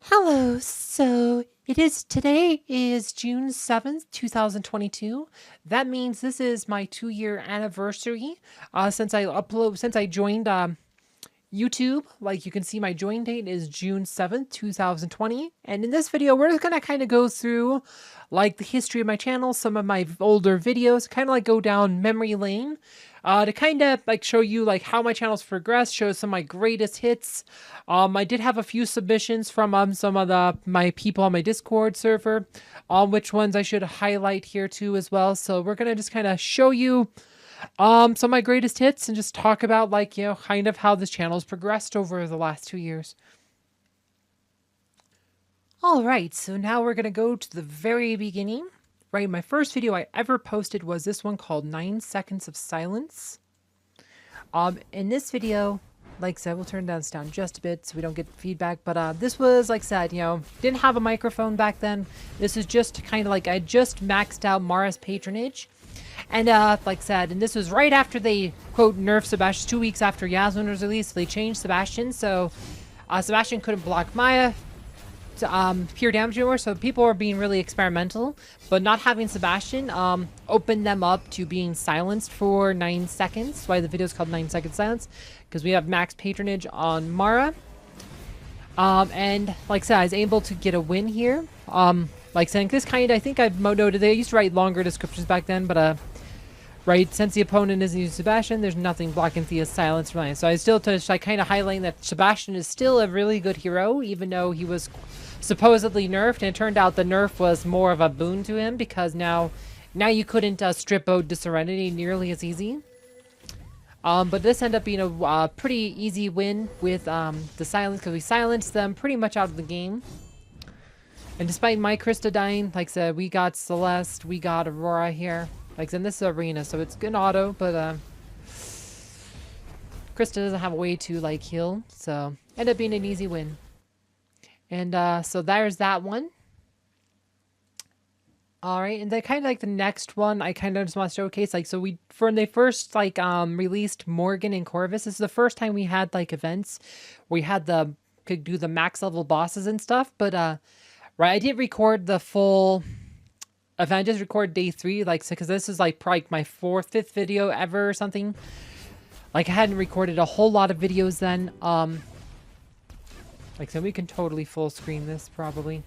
Hello. Today is June 7th, 2022. That means this is my 2-year anniversary since I joined YouTube. Like you can see, my join date is June 7th, 2020. And in this video, we're just going to kind of go through like the history of my channel, some of my older videos, kind of like go down memory lane. To kind of like show you like how my channel's progressed, show some of my greatest hits. I did have a few submissions from some of my people on my Discord server on which ones I should highlight here too as well. So we're gonna just kind of show you some of my greatest hits and just talk about like, kind of how this channel's progressed over the last 2 years. All right, so now we're gonna go to the very beginning. Right, my first video I ever posted was this one called 9 Seconds of Silence. In this video, like I said, we'll turn this down just a bit so we don't get feedback, but this was, like I said, didn't have a microphone back then. This is just kind of like, I just maxed out Mara's patronage. And like I said, and this was right after they, quote, nerfed Sebastian, 2 weeks after Yasmin was released. So they changed Sebastian, so Sebastian couldn't block Maya pure damage anymore, so people were being really experimental, but not having Sebastian opened them up to being silenced for 9 seconds. That's why the video is called 9 Seconds Silence, because we have max patronage on Mara. And like I said, I was able to get a win here. Like saying this kind of, I think I've noted they used to write longer descriptions back then, but right, since the opponent isn't using Sebastian, there's nothing blocking Thea's silence from mine. So I still kind of highlighting that Sebastian is still a really good hero, even though he was supposedly nerfed, and it turned out the nerf was more of a boon to him because now you couldn't strip out the Serenity nearly as easy. But this ended up being a pretty easy win with the silence, because we silenced them pretty much out of the game. And despite my Krista dying, like I said, we got Celeste, we got Aurora here. Like I said, this is Arena, so it's good auto, but Krista doesn't have a way to like heal, so ended up being an easy win. And so there's that one. All right, and then kind of like the next one, I kind of just want to showcase, like, so when they first like released Morgan and Corvus, this is the first time we had like events where we had could do the max level bosses and stuff. But right, I did record the full event. I just recorded day 3, like, because this is like probably my 4th, 5th video ever or something. Like I hadn't recorded a whole lot of videos then. Like, so we can totally full screen this probably.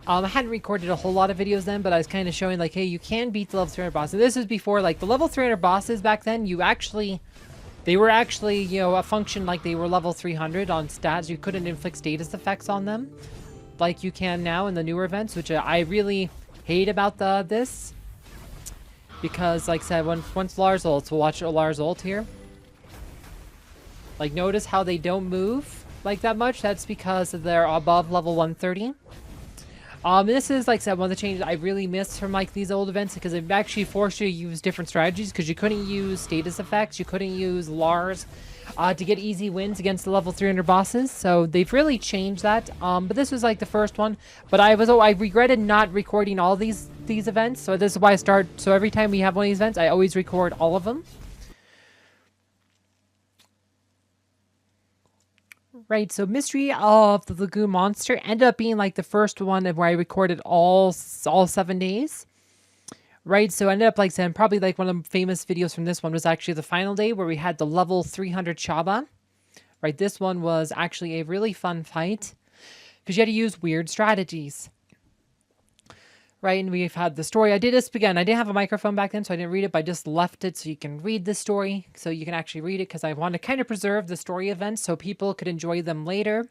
I hadn't recorded a whole lot of videos then, but I was kind of showing like, hey, you can beat the level 300 bosses. This is before like the level 300 bosses back then. They were actually, a function like they were level 300 on stats. You couldn't inflict status effects on them like you can now in the newer events, which I really hate about this. Because, like I said, once Lars ults, we'll watch Lars ult here. Like, notice how they don't move like that much. That's because they're above level 130. This is, like I said, one of the changes I really missed from like these old events, because it actually forced you to use different strategies, because you couldn't use status effects, you couldn't use Lars to get easy wins against the level 300 bosses. So they've really changed that. But this was like the first one. But I regretted not recording all these events. So this is why so every time we have one of these events, I always record all of them. Right, so Mystery of the Lagoon Monster ended up being like the first one where I recorded all 7 days. Right, so I ended up like saying probably like one of the famous videos from this one was actually the final day where we had the level 300 Chaba. Right, this one was actually a really fun fight because you had to use weird strategies. Right, and we've had the story. I did this again. I didn't have a microphone back then, so I didn't read it, but I just left it so you can read the story. So you can actually read it, because I want to kind of preserve the story events so people could enjoy them later.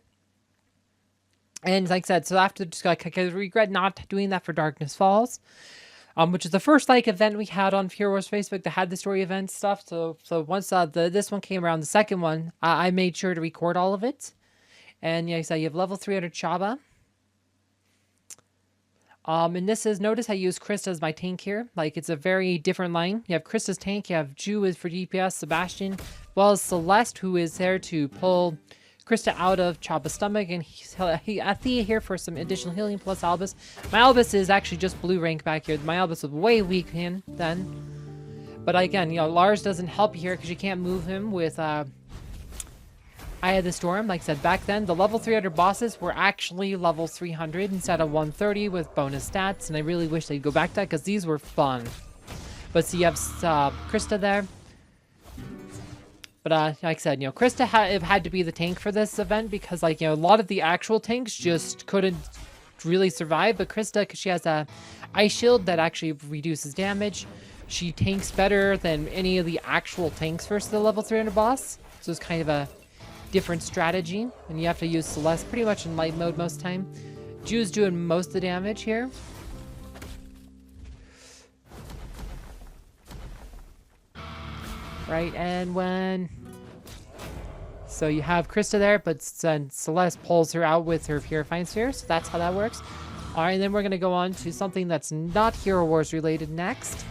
And like I said, so after, just like, I regret not doing that for Darkness Falls, which is the first like event we had on Pure Wars Facebook that had the story event stuff. So once this one came around, the second one, I made sure to record all of it. And yeah, so you have level 300 Chaba. And this is, notice I use Krista as my tank here. Like, it's a very different line. You have Krista's tank, you have Ju is for DPS, Sebastian, as well as Celeste, who is there to pull Krista out of Chaba's stomach, and Thea here for some additional healing, plus Albus. My Albus is actually just blue rank back here. My Albus was way weak then. But again, Lars doesn't help you here because you can't move him with I had the storm. Like I said, back then, the level 300 bosses were actually level 300 instead of 130 with bonus stats, and I really wish they'd go back to that because these were fun. But see, you have Krista there. But like I said, Krista had to be the tank for this event because, like, a lot of the actual tanks just couldn't really survive. But Krista, because she has a ice shield that actually reduces damage, she tanks better than any of the actual tanks versus the level 300 boss. So it's kind of a different strategy, and you have to use Celeste pretty much in light mode most time. Ju's doing most of the damage here. Right, and so you have Krista there, but Celeste pulls her out with her Purifying Sphere, so that's how that works. Alright, and then we're going to go on to something that's not Hero Wars related next.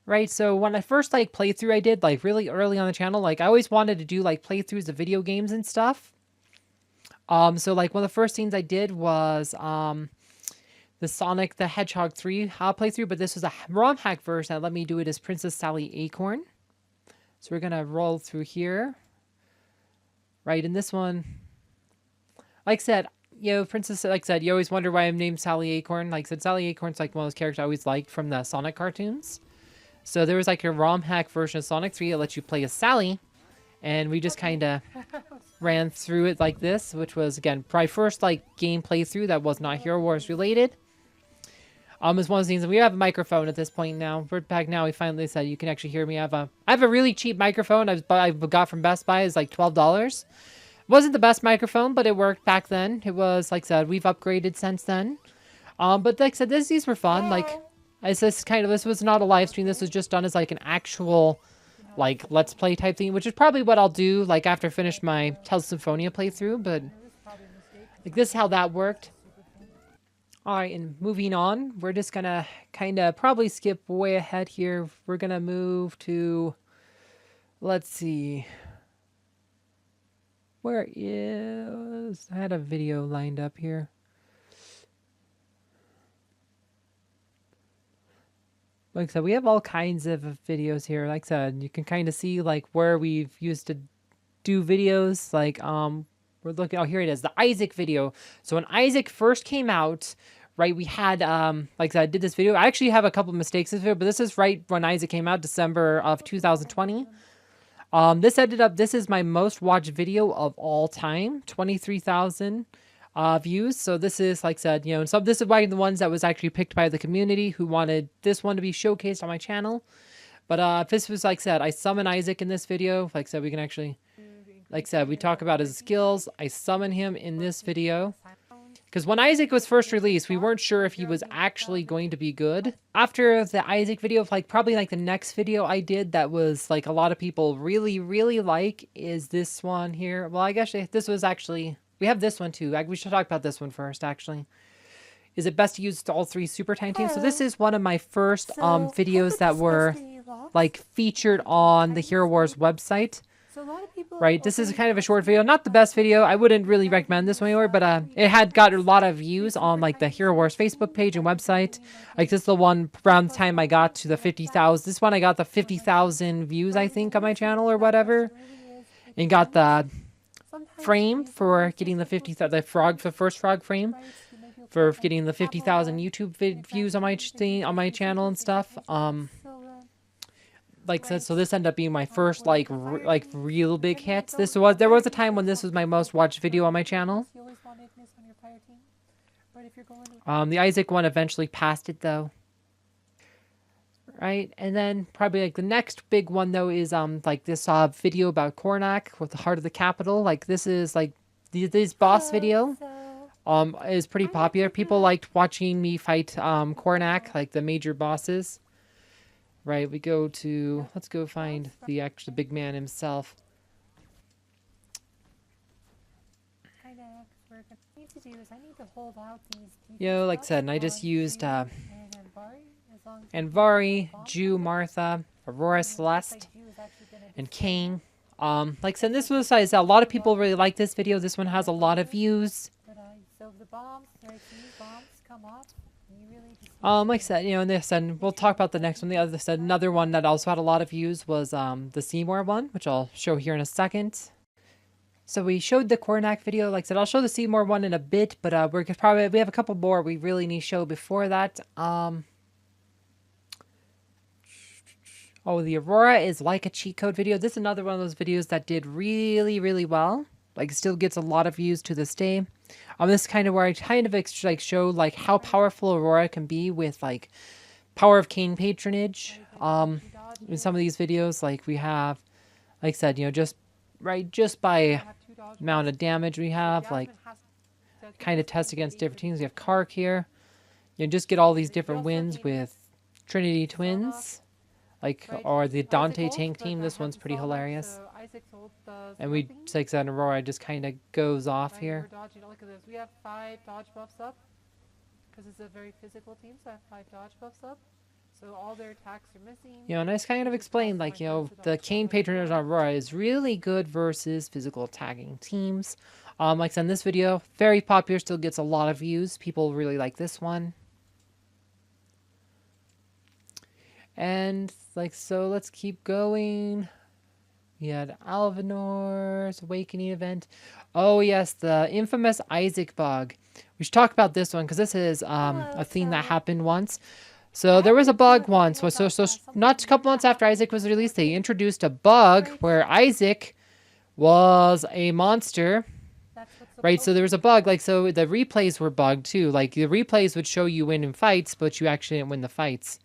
Right, so when I first, playthrough I did, really early on the channel, I always wanted to do, playthroughs of video games and stuff. So, one of the first things I did was, the Sonic the Hedgehog 3 playthrough, but this was a ROM hack version that let me do it as Princess Sally Acorn. So we're going to roll through here. Right, in this one, like I said, Princess, like I said, you always wonder why I'm named Sally Acorn. Like I said, Sally Acorn's one of those characters I always liked from the Sonic cartoons. So there was a ROM hack version of Sonic 3 that lets you play as Sally. And we just kind of ran through it like this, which was, again, my first, game playthrough that was not Hero Wars related. It's one of the things, we have a microphone at this point now. We're back now, we finally said you can actually hear me. I have a really cheap microphone I got from Best Buy. It's $12. It wasn't the best microphone, but it worked back then. It was, like I said, we've upgraded since then. But like I said, these were fun. This was not a live stream. This was just done as an actual let's play type thing, which is probably what I'll do after I finish my Tales of Symphonia playthrough. But this is how that worked. All right, and moving on, we're just gonna kind of probably skip way ahead here. We're gonna move to, let's see, where is, I had a video lined up here. Like I said, we have all kinds of videos here. Like I said, you can kind of see where we've used to do videos. We're looking, oh, here it is, the Isaac video. So when Isaac first came out, right, we had, like I said, I did this video. I actually have a couple of mistakes in this video, but this is right when Isaac came out, December of 2020. This is my most watched video of all time, 23,000 views. So this is, like I said, so this is one of the ones that was actually picked by the community who wanted this one to be showcased on my channel. But this was, like I said, I summon Isaac in this video. Like I said, we can actually, like I said, we talk about his skills. I summon him in this video. Because when Isaac was first released, we weren't sure if he was actually going to be good. After the Isaac video, probably the next video I did that was a lot of people really, really like is this one here. Well, I guess this was actually, we have this one too. We should talk about this one first, actually. Is it best to use all three Super Tiny Teams? So this is one of my first videos that were featured on the Hero Wars website. Right, this is kind of a short video, not the best video. I wouldn't really recommend this one anymore, but it had got a lot of views on the Hero Wars Facebook page and website. This is the one around the time I got to the 50,000. This one I got the 50,000 views, I think, on my channel or whatever, and got the frame for getting the the first frog frame for getting the 50,000 YouTube views on my channel and stuff. Like I said, so this ended up being my first real big hit. There was a time when this was my most watched video on my channel. The Isaac one eventually passed it though. Right, and then probably the next big one though is this video about Cornac with the heart of the capital. This is this boss video is pretty popular. People liked watching me fight Cornac, the major bosses. Right, we go to, let's go find the actual big man himself. Like I said, and I just used Anvari, Ju, Martha, Aurora, Celeste, and Kane. Like I said, this was a lot of people really like this video. This one has a lot of views. Like I said, and this, and we'll talk about the next one. The other said another one that also had a lot of views was the Seymour one, which I'll show here in a second. So we showed the Cornac video. Like I said, I'll show the Seymour one in a bit, but we have a couple more we really need to show before that. Oh, the Aurora is like a cheat code video. This is another one of those videos that did really, really well. Like, still gets a lot of views to this day. This is kind of where I kind of like show like how powerful Aurora can be with like power of Cane patronage. In some of these videos, like we have, like I said, you know, just by amount of damage we have, like kind of test against different teams. We have Kark here. You know, just get all these different wins with Trinity Twins. Like, or the Dante tank team, this one's pretty hilarious. And we, like I said, Aurora just kind of goes off here. Look at this. We have 5 dodge buffs up. Because it's a very physical team, so I have 5 dodge buffs up. So all their attacks are missing. You know, and I just kind of explained, like, you know, the Cane patronage on Aurora is really good versus physical attacking teams. Like I said, in this video, very popular, still gets a lot of views. People really like this one. And, like, so let's keep going. We had Elvenar's Awakening event. Oh, yes, the infamous Isaac bug. We should talk about this one, because this is a thing that happened once. So there was a bug once. So not a couple months after Isaac was released, they introduced a bug where Isaac was a monster. Right, so there was a bug. Like, so the replays were bugged, too. Like, the replays would show you win in fights, but you actually didn't win the fights.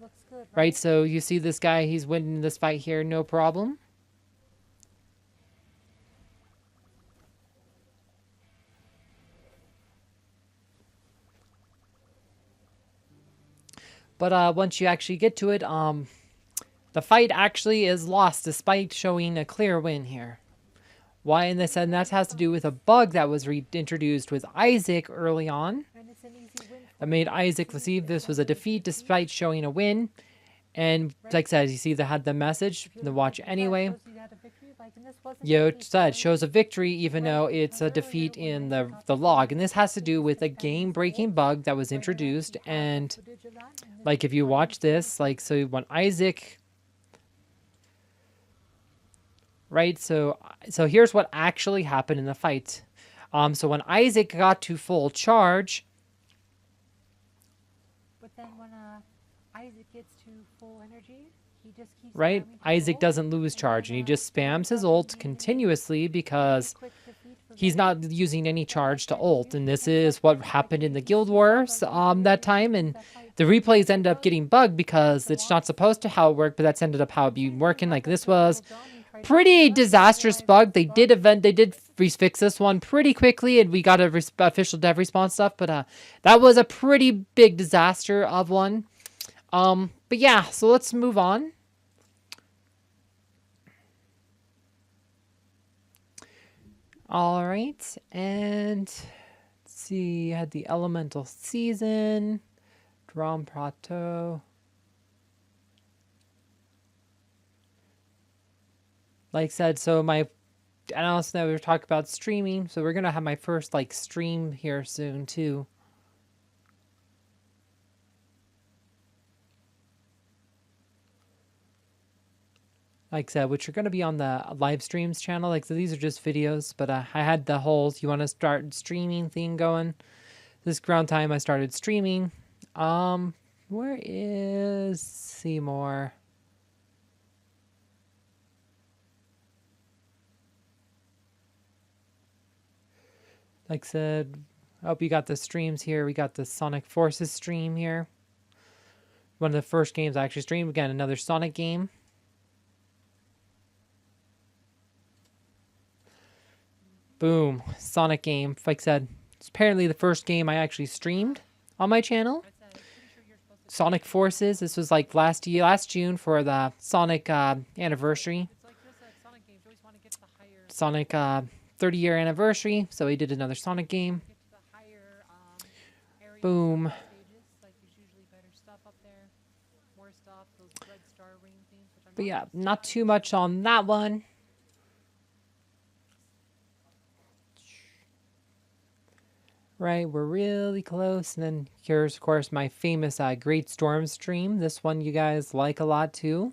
Looks good, right, so you see this guy, he's winning this fight here, no problem. But once you actually get to it, the fight actually is lost despite showing a clear win here. Why? And they said that has to do with a bug that was reintroduced with Isaac early on. That made Isaac receive this was a defeat despite showing a win. And like I said, you see they had the message, the watch anyway. You know, it shows a victory even though it's a defeat in the log. And this has to do with a game-breaking bug that was introduced. And like if you watch this, like so when Isaac... Right, so here's what actually happened in the fight. So when Isaac got to full charge... But then when Isaac gets to full energy, he just keeps right? Isaac doesn't lose charge, and he just spams his ult continuously because he's not using any charge to ult. And this is what happened in the Guild Wars that time. And the replays ended up getting bugged because it's not supposed to how it worked, but that's ended up how it be working. Like this was pretty disastrous bug. They did fix this one pretty quickly, and we got a official dev response stuff. But that was a pretty big disaster of one. But yeah, so let's move on. All right, and let's see, had the Elemental Season, Drum Prato. Like I said, so I also know we were talking about streaming, so we're gonna have my first like stream here soon too. Like I said, which are going to be on the live streams channel. Like, so these are just videos, but I had the whole, you want to start streaming thing going. This ground time, I started streaming. Where is Seymour? Like I said, I hope you got the streams here. We got the Sonic Forces stream here. One of the first games I actually streamed. Again, another Sonic game. Boom, Sonic game. Like I said, it's apparently the first game I actually streamed on my channel. Sonic Forces. This was like last June for the Sonic anniversary. Sonic 30-year anniversary. So we did another Sonic game. Boom. But yeah, not too much on that one. Right, we're really close. And then here's, of course, my famous Great Storm stream. This one you guys like a lot, too.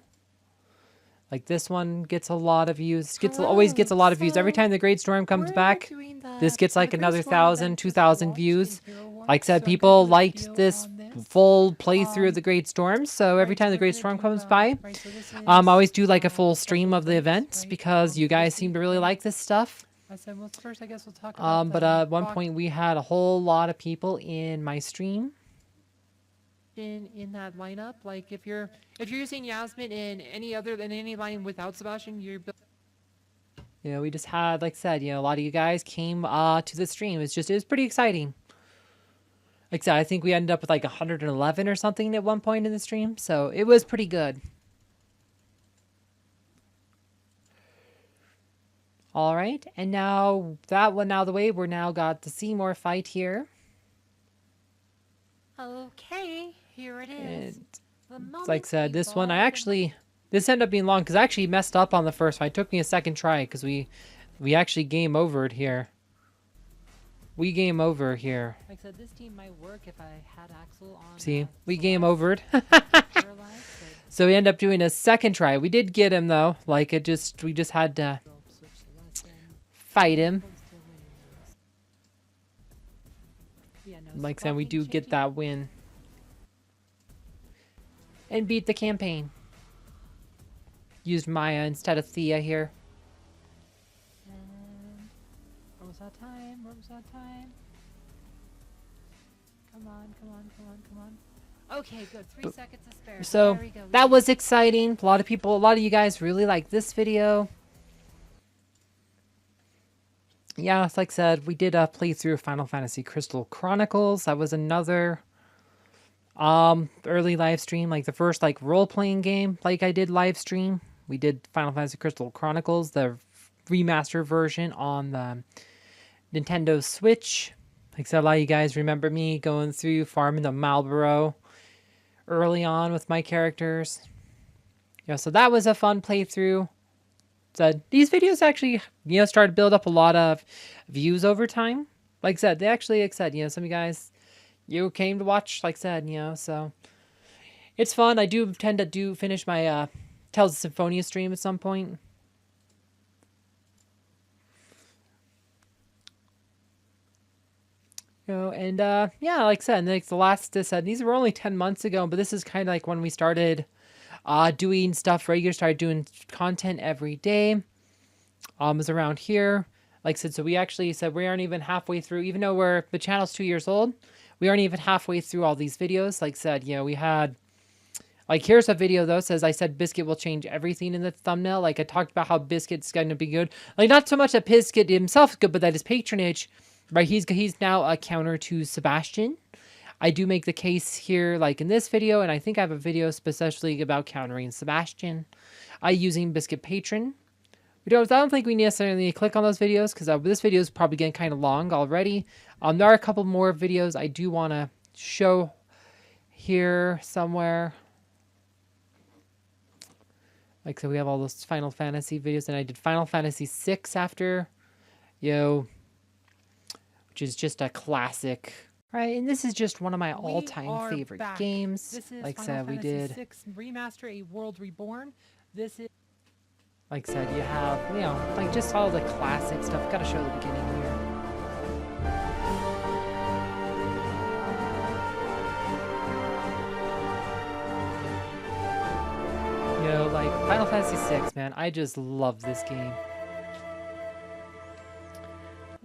Like this one gets a lot of views. Always gets a lot of views. Every time the Great Storm comes back, this gets like another 1,000, 2,000 views. Like I said, people liked this full playthrough of the Great Storm. So every time the Great Storm comes by, I always do like a full stream of the events because you guys seem to really like this stuff. I said, well, first I guess we'll talk about But at one point we had a whole lot of people in my stream. In that lineup, like if you're using Yasmin in any line without Sebastian, you're You know, we just had, like I said, you know, a lot of you guys came to the stream. It was pretty exciting. Like I said, I think we ended up with like 111 or something at one point in the stream, so it was pretty good. All right, and now that one out of the way, we're now got the Seymour fight here. Okay, here it is. And like I said, this one this ended up being long because I actually messed up on the first fight. It took me a second try because we actually game overed here. We game over here. Like I said, this team might work if I had Axel on. See, we game overed. So we end up doing a second try. We did get him though. Like we just had to fight him. Like I said, we do get that win. And beat the campaign. Used Maya instead of Thea here. And what was that time? What was that time? Come on, come on, come on, come on. Okay, good. 3 seconds to spare. So there we go. that was exciting. A lot of you guys really like this video. Yeah, like I said, we did play through Final Fantasy Crystal Chronicles. That was another early live stream, like the first like role-playing game like I did live stream. We did Final Fantasy Crystal Chronicles, the remaster version on the Nintendo Switch. Like I said, a lot of you guys remember me going through farming the Marlboro early on with my characters. Yeah, so that was a fun playthrough. So these videos actually, you know, started to build up a lot of views over time. Like I said, they actually, like I said, you know, some of you guys, you came to watch, like I said, you know, so it's fun. I do tend to finish my Tales of Symphonia stream at some point. You know, and yeah, like I said, like the last, these were only 10 months ago, but this is kind of like when we started doing stuff regular, started doing content every day. Was around here. Like I said, so we actually said we aren't even halfway through, even though the channel's 2 years old, we aren't even halfway through all these videos. Like I said, you know, we had, like, here's a video though, says I said Biscuit will change everything in the thumbnail. Like I talked about how Biscuit's going to be good. Like not so much that Biscuit himself is good, but that his patronage, right? He's now a counter to Sebastian. I do make the case here, like in this video, and I think I have a video specifically about countering Sebastian using Biscuit Patron. I don't think we necessarily need to click on those videos because this video is probably getting kind of long already. There are a couple more videos I do want to show here somewhere. Like, so we have all those Final Fantasy videos, and I did Final Fantasy VI after, you know, which is just a classic. Right, and this is just one of my all-time favorite games. This is like I Final said, we Fantasy did VI Remaster: A World Reborn. This is, like I said, you have, you know, like just all the classic stuff. Got to show the beginning here. You know, like Final Fantasy VI, man, I just love this game.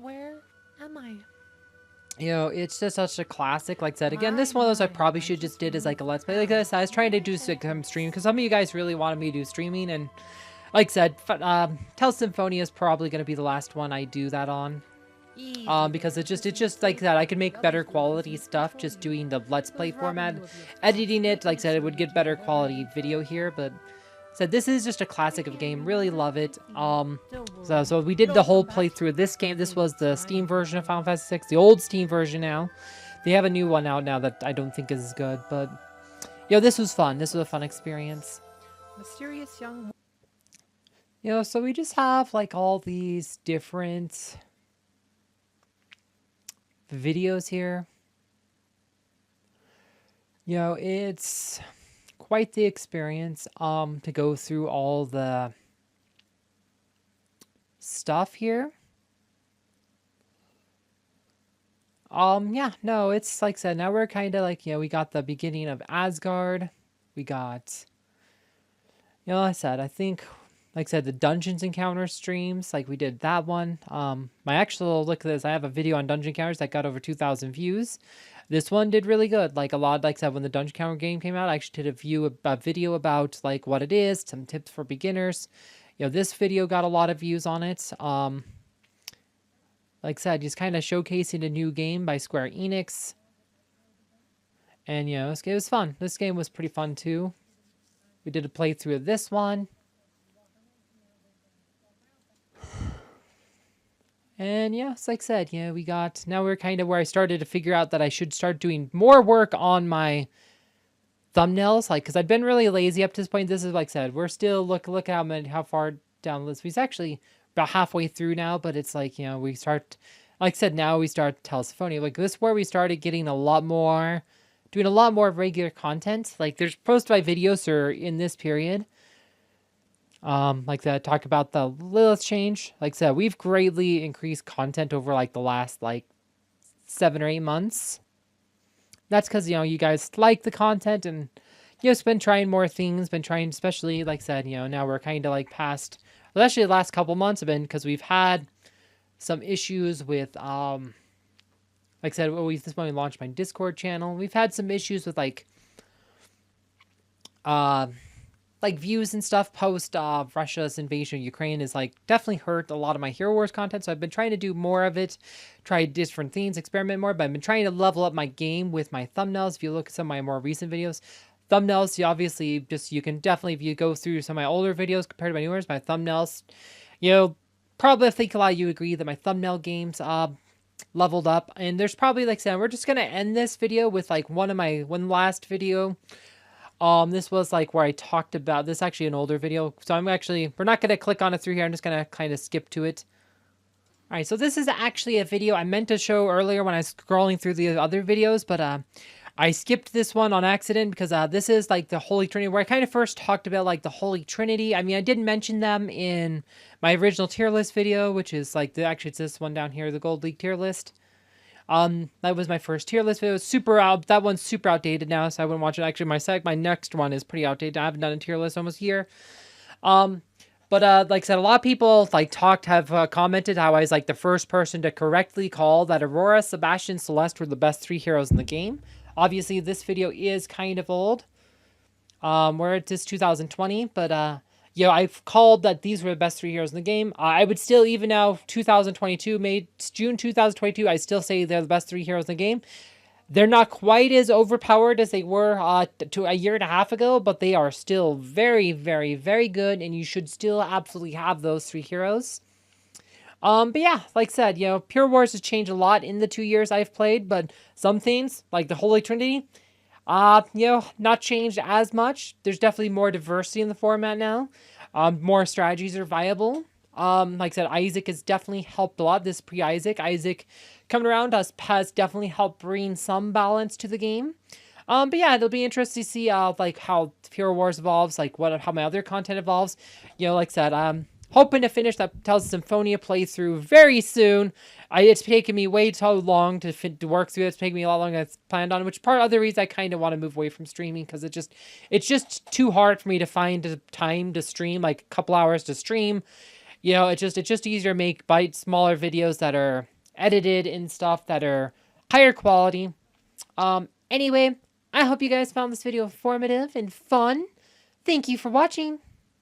where am I? You know, it's just such a classic. Like I said, again, this one of those I probably should just did as like a let's play. Like this, I was trying to do some stream because some of you guys really wanted me to do streaming, and like I said, Tales Symphonia is probably going to be the last one I do that on. Because it's just like that. I could make better quality stuff just doing the let's play format, editing it. Like I said, it would get better quality video here, but. So this is just a classic of a game. Really love it. So we did the whole playthrough of this game. This was the Steam version of Final Fantasy VI, the old Steam version now. They have a new one out now that I don't think is as good, but you know, this was fun. This was a fun experience. Mysterious young. You know, so we just have like all these different videos here. You know, it's quite the experience to go through all the stuff here. Yeah, no, it's like I said, now we're kind of like, we got the beginning of Asgard. We got, like I said, I think, like I said, the Dungeons Encounter streams, like we did that one. My actual, look at this, I have a video on Dungeon Encounters that got over 2,000 views. This one did really good. Like a lot, like I said, when the Dungeon Encounter game came out, I actually did a video about like what it is, some tips for beginners. This video got a lot of views on it. Like I said, just kind of showcasing a new game by Square Enix. And, it was fun. This game was pretty fun, too. We did a playthrough of this one. And, yeah, it's like I said, now we're kind of where I started to figure out that I should start doing more work on my thumbnails. Like, because I've been really lazy up to this point. This is, like I said, we're still, look how far down the list. We're actually about halfway through now, but it's like, we start, like I said, now we start Telesophonia. Like, this is where we started getting doing a lot more regular content. Like, there's post by videos or in this period. Like that, talk about the Lilith change. Like I said, we've greatly increased content over like the last like 7 or 8 months. That's because, you guys like the content and, it's been trying more things, been trying, especially, like I said, now we're kind of like past, well, actually the last couple months have been because we've had some issues with, like I said, this when we launched my Discord channel, we've had some issues with like views and stuff post Russia's invasion of Ukraine is like definitely hurt a lot of my Hero Wars content. So I've been trying to do more of it, try different things, experiment more, but I've been trying to level up my game with my thumbnails. If you look at some of my more recent videos, thumbnails, you can definitely, if you go through some of my older videos compared to my newer, my thumbnails, probably I think a lot of you agree that my thumbnail games leveled up. And there's probably, like I said, we're just going to end this video with like one last video. This was like where I talked about this, actually an older video. So we're not going to click on it through here. I'm just going to kind of skip to it. All right. So this is actually a video I meant to show earlier when I was scrolling through the other videos, but, I skipped this one on accident because, this is like the Holy Trinity where I kind of first talked about like the Holy Trinity. I mean, I didn't mention them in my original tier list video, which is like actually it's this one down here, the Gold League tier list. That was my first tier list video. That one's super outdated now, so I wouldn't watch it. Actually, my next one is pretty outdated. I haven't done a tier list almost a year. But like I said, a lot of people have commented how I was like the first person to correctly call that Aurora, Sebastian, Celeste were the best 3 heroes in the game. Obviously, this video is kind of old. Where it is 2020, but I've called that these were the best 3 heroes in the game. I would still, even now, June 2022, I still say they're the best 3 heroes in the game. They're not quite as overpowered as they were to a year and a half ago, but they are still very, very, very good, and you should still absolutely have those 3 heroes. But yeah, like I said, Pure Wars has changed a lot in the 2 years I've played, but some things, like the Holy Trinity, not changed as much. There's definitely more diversity in the format now. More strategies are viable. Like I said, Isaac has definitely helped a lot. This pre-Isaac, Isaac coming around has definitely helped bring some balance to the game. But yeah, it'll be interesting to see, like how Pure Wars evolves, like how my other content evolves. Like I said, hoping to finish that Tales of Symphonia playthrough very soon. It's taken me way too long to work through it. It's taken me a lot longer than I planned on, which part of the reason I kind of want to move away from streaming, because it's just too hard for me to find time to stream, like a couple hours to stream. It's just easier to make smaller videos that are edited and stuff that are higher quality. Anyway, I hope you guys found this video informative and fun. Thank you for watching.